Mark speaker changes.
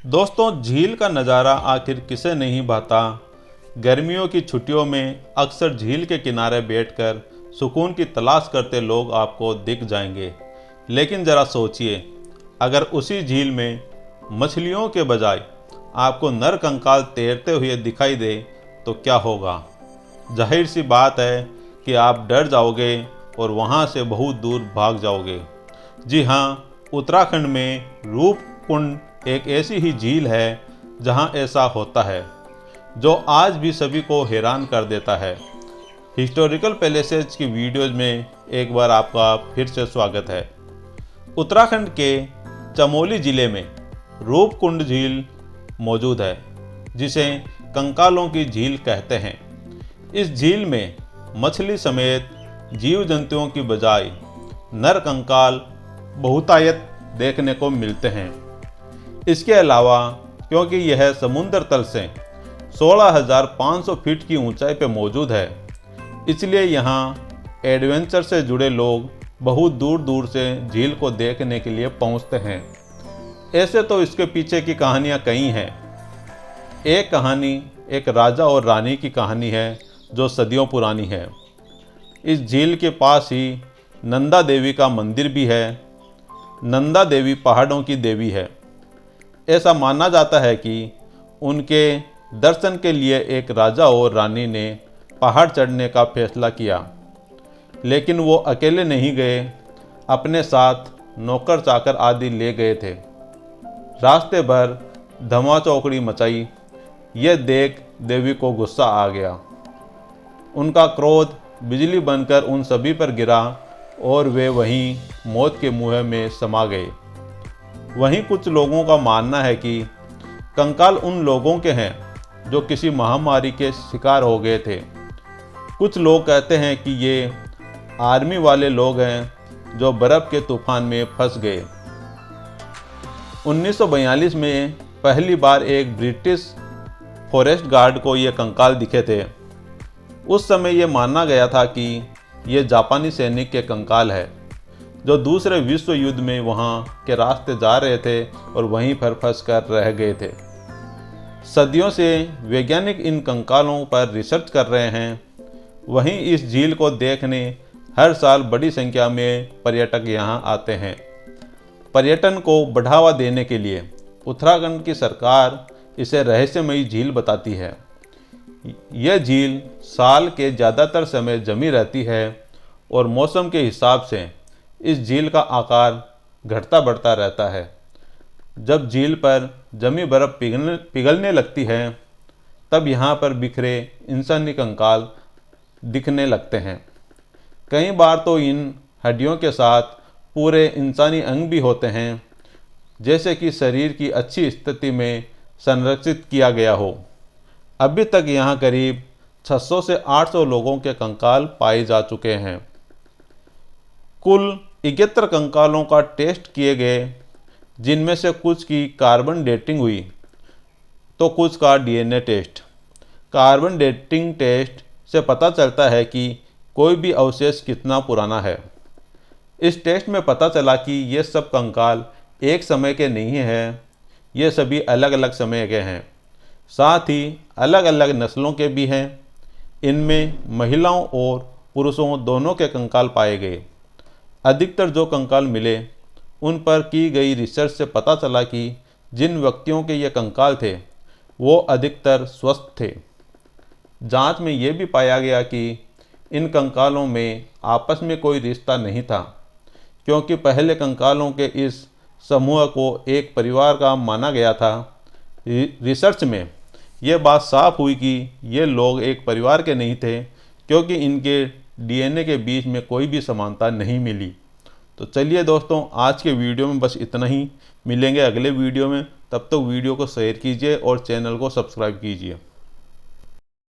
Speaker 1: दोस्तों, झील का नज़ारा आखिर किसे नहीं भाता। गर्मियों की छुट्टियों में अक्सर झील के किनारे बैठकर सुकून की तलाश करते लोग आपको दिख जाएंगे। लेकिन ज़रा सोचिए, अगर उसी झील में मछलियों के बजाय आपको नर कंकाल तैरते हुए दिखाई दे तो क्या होगा। जाहिर सी बात है कि आप डर जाओगे और वहाँ से बहुत दूर भाग जाओगे। जी हाँ, उत्तराखंड में रूपकुंड एक ऐसी ही झील है जहाँ ऐसा होता है, जो आज भी सभी को हैरान कर देता है। हिस्टोरिकल पैलेसेज की वीडियोज़ में एक बार आपका फिर से स्वागत है। उत्तराखंड के चमोली ज़िले में रूपकुंड झील मौजूद है, जिसे कंकालों की झील कहते हैं। इस झील में मछली समेत जीव जंतुओं की बजाय नर कंकाल बहुतायत देखने को मिलते हैं। इसके अलावा क्योंकि यह समुद्र तल से 16,500 फीट की ऊंचाई पर मौजूद है, इसलिए यहाँ एडवेंचर से जुड़े लोग बहुत दूर दूर से झील को देखने के लिए पहुँचते हैं। ऐसे तो इसके पीछे की कहानियाँ कई हैं। एक कहानी एक राजा और रानी की कहानी है, जो सदियों पुरानी है। इस झील के पास ही नंदा देवी का मंदिर भी है। नंदा देवी पहाड़ों की देवी है। ऐसा माना जाता है कि उनके दर्शन के लिए एक राजा और रानी ने पहाड़ चढ़ने का फैसला किया, लेकिन वो अकेले नहीं गए, अपने साथ नौकर चाकर आदि ले गए थे। रास्ते भर धमाचौकड़ी मचाई। यह देख देवी को गुस्सा आ गया। उनका क्रोध बिजली बनकर उन सभी पर गिरा और वे वहीं मौत के मुँह में समा गए। वहीं कुछ लोगों का मानना है कि कंकाल उन लोगों के हैं जो किसी महामारी के शिकार हो गए थे। कुछ लोग कहते हैं कि ये आर्मी वाले लोग हैं जो बर्फ़ के तूफान में फंस गए। 1942 में पहली बार एक ब्रिटिश फॉरेस्ट गार्ड को ये कंकाल दिखे थे। उस समय ये माना गया था कि ये जापानी सैनिक के कंकाल है, जो दूसरे विश्व युद्ध में वहाँ के रास्ते जा रहे थे और वहीं पर फंस कर रह गए थे। सदियों से वैज्ञानिक इन कंकालों पर रिसर्च कर रहे हैं। वहीं इस झील को देखने हर साल बड़ी संख्या में पर्यटक यहाँ आते हैं। पर्यटन को बढ़ावा देने के लिए उत्तराखंड की सरकार इसे रहस्यमयी झील बताती है। यह झील साल के ज़्यादातर समय जमी रहती है और मौसम के हिसाब से इस झील का आकार घटता बढ़ता रहता है। जब झील पर जमी बर्फ़ पिघलने लगती है, तब यहाँ पर बिखरे इंसानी कंकाल दिखने लगते हैं। कई बार तो इन हड्डियों के साथ पूरे इंसानी अंग भी होते हैं, जैसे कि शरीर की अच्छी स्थिति में संरक्षित किया गया हो। अभी तक यहाँ करीब 600 से 800 लोगों के कंकाल पाए जा चुके हैं। कुल 71 कंकालों का टेस्ट किए गए, जिनमें से कुछ की कार्बन डेटिंग हुई तो कुछ का DNA test. Carbon dating test से पता चलता है कि कोई भी अवशेष कितना पुराना है। इस टेस्ट में पता चला कि ये सब कंकाल एक समय के नहीं हैं, ये सभी अलग अलग समय के हैं, साथ ही अलग अलग नस्लों के भी हैं। इनमें महिलाओं और पुरुषों दोनों के कंकाल पाए गए। अधिकतर जो कंकाल मिले, उन पर की गई रिसर्च से पता चला कि जिन व्यक्तियों के ये कंकाल थे, वो अधिकतर स्वस्थ थे। जांच में ये भी पाया गया कि इन कंकालों में आपस में कोई रिश्ता नहीं था, क्योंकि पहले कंकालों के इस समूह को एक परिवार का माना गया था। रिसर्च में ये बात साफ हुई कि ये लोग एक परिवार के नहीं थे, क्योंकि इनके डीएनए के बीच में कोई भी समानता नहीं मिली। तो चलिए दोस्तों, आज के वीडियो में बस इतना ही। मिलेंगे अगले वीडियो में। तब तक वीडियो को शेयर कीजिए और चैनल को सब्सक्राइब कीजिए।